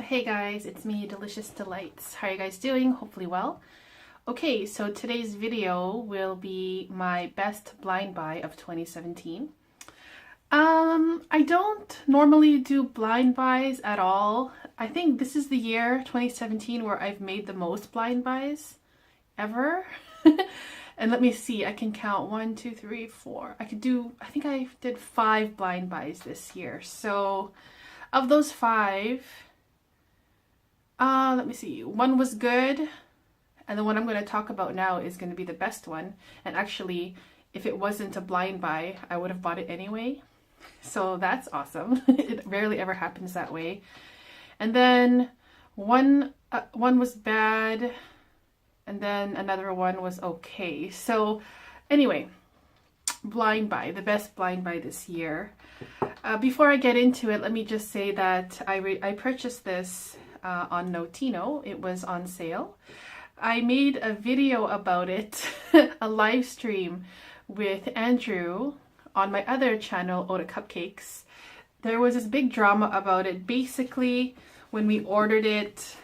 Hey guys, it's me, Delicious Delights. How are you guys doing? Hopefully well. Okay, so today's video will be my best blind buy of 2017. I don't normally do blind buys at all. I think this is the year 2017 where I've made the most blind buys ever. And let me see, I can count 1, 2, 3, 4. I think I did 5 blind buys this year. So of those 5, let me see. One was good, and the one I'm going to talk about now is going to be the best one. And actually, if it wasn't a blind buy, I would have bought it anyway. So that's awesome. It rarely ever happens that way. And then one was bad, and then another one was okay. So anyway, blind buy, the best blind buy this year. Before I get into it, let me just say that I purchased this on Notino. It was on sale. I made a video about it, a live stream with Andrew on my other channel, Oda Cupcakes. There was this big drama about it. Basically, when we ordered it,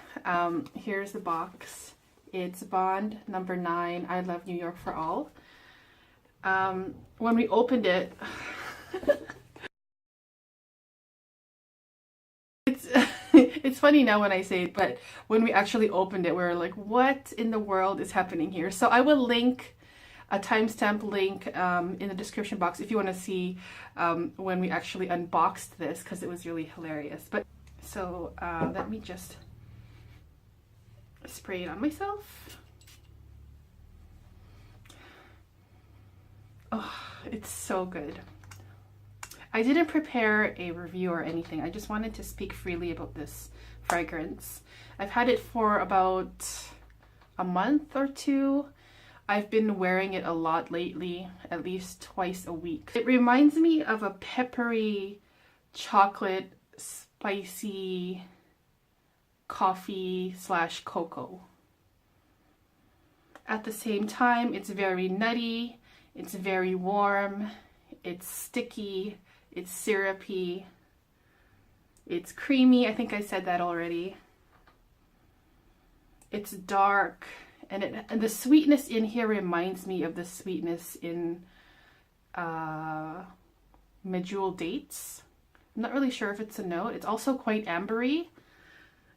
here's the box. It's Bond number 9, I Love New York for All. When we opened it, it's funny now when I say it, but when we actually opened it, we were like, what in the world is happening here? So I will link a timestamp link in the description box if you want to see when we actually unboxed this, because it was really hilarious. But so let me just spray it on myself. Oh, it's so good. I didn't prepare a review or anything. I just wanted to speak freely about this fragrance. I've had it for about a month or two. I've been wearing it a lot lately, at least twice a week. It reminds me of a peppery, chocolate, spicy coffee / cocoa. At the same time, it's very nutty, it's very warm, it's sticky, it's syrupy, it's creamy. I think I said that already. It's dark, and the sweetness in here reminds me of the sweetness in Medjool Dates. I'm not really sure if it's a note. It's also quite ambery.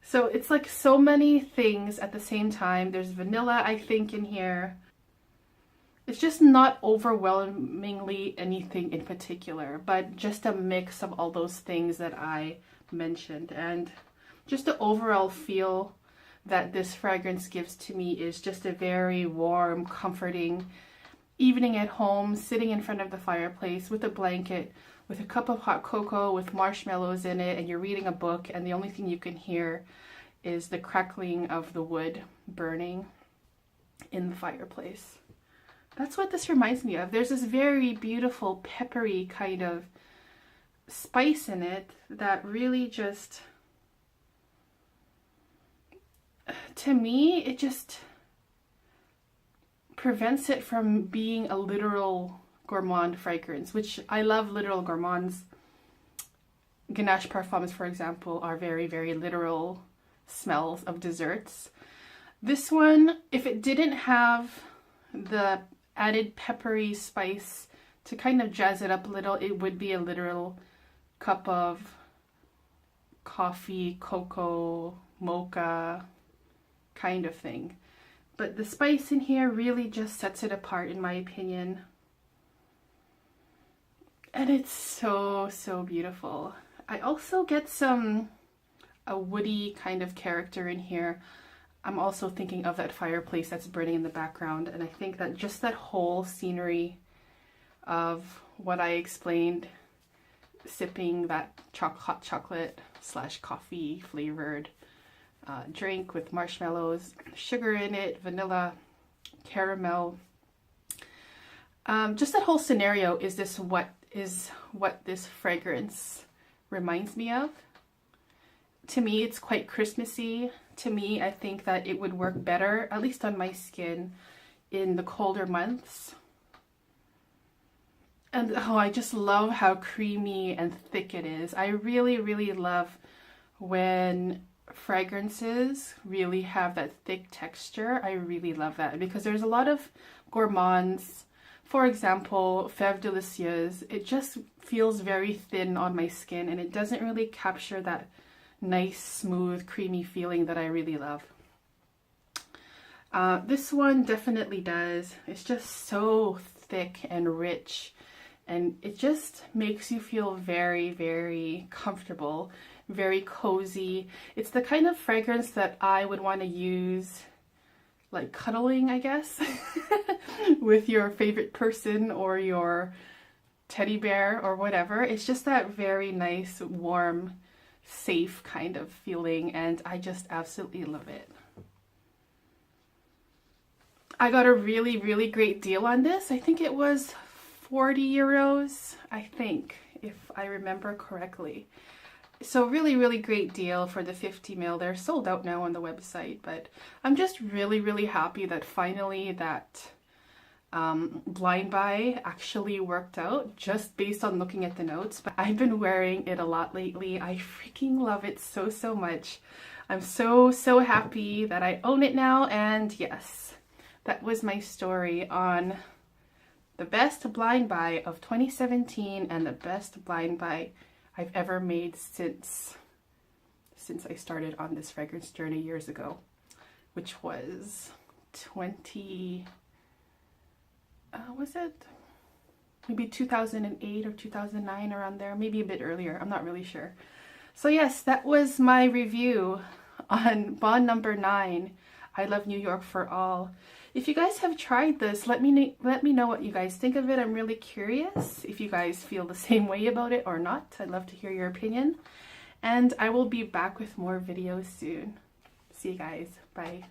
So it's like so many things at the same time. There's vanilla, I think, in here. It's just not overwhelmingly anything in particular, but just a mix of all those things that I mentioned. And just the overall feel that this fragrance gives to me is just a very warm, comforting evening at home, sitting in front of the fireplace with a blanket, with a cup of hot cocoa with marshmallows in it, and you're reading a book, and the only thing you can hear is the crackling of the wood burning in the fireplace. That's what this reminds me of. There's this very beautiful, peppery kind of spice in it that really just, to me, it just prevents it from being a literal gourmand fragrance, which I love literal gourmands. Ganache parfums, for example, are very, very literal smells of desserts. This one, if it didn't have the added peppery spice to kind of jazz it up a little, it would be a literal cup of coffee, cocoa, mocha kind of thing. But the spice in here really just sets it apart, in my opinion. And it's so, so beautiful. I also get a woody kind of character in here. I'm also thinking of that fireplace that's burning in the background, and I think that just that whole scenery of what I explained, sipping that hot chocolate / coffee flavored drink with marshmallows, sugar in it, vanilla, caramel. Just that whole scenario is what this fragrance reminds me of. To me, it's quite Christmassy. To me, I think that it would work better, at least on my skin, in the colder months. And oh, I just love how creamy and thick it is. I really, really love when fragrances really have that thick texture, I really love that, because there's a lot of gourmands, for example, Fève Délicieuse, it just feels very thin on my skin and it doesn't really capture that nice, smooth, creamy feeling that I really love. This one definitely does. It's just so thick and rich, and it just makes you feel very, very comfortable, very cozy. It's the kind of fragrance that I would want to use like cuddling, I guess, with your favorite person or your teddy bear or whatever. It's just that very nice, warm, safe kind of feeling, and I just absolutely love it. I got a really, really great deal on this. I think it was 40 euros, I think, if I remember correctly. So really, really great deal for the 50 ml. They're sold out now on the website, but I'm just really, really happy that finally that blind buy actually worked out, just based on looking at the notes. But I've been wearing it a lot lately. I freaking love it so, so much. I'm so, so happy that I own it now. And yes, that was my story on the best blind buy of 2017 and the best blind buy I've ever made since I started on this fragrance journey years ago, which was was it maybe 2008 or 2009, around there, maybe a bit earlier, I'm not really sure. So yes, that was my review on Bond number 9, I Love New York for All. If you guys have tried this, let me know what you guys think of it. I'm really curious if you guys feel the same way about it or not. I'd love to hear your opinion. And I will be back with more videos soon. See you guys. Bye.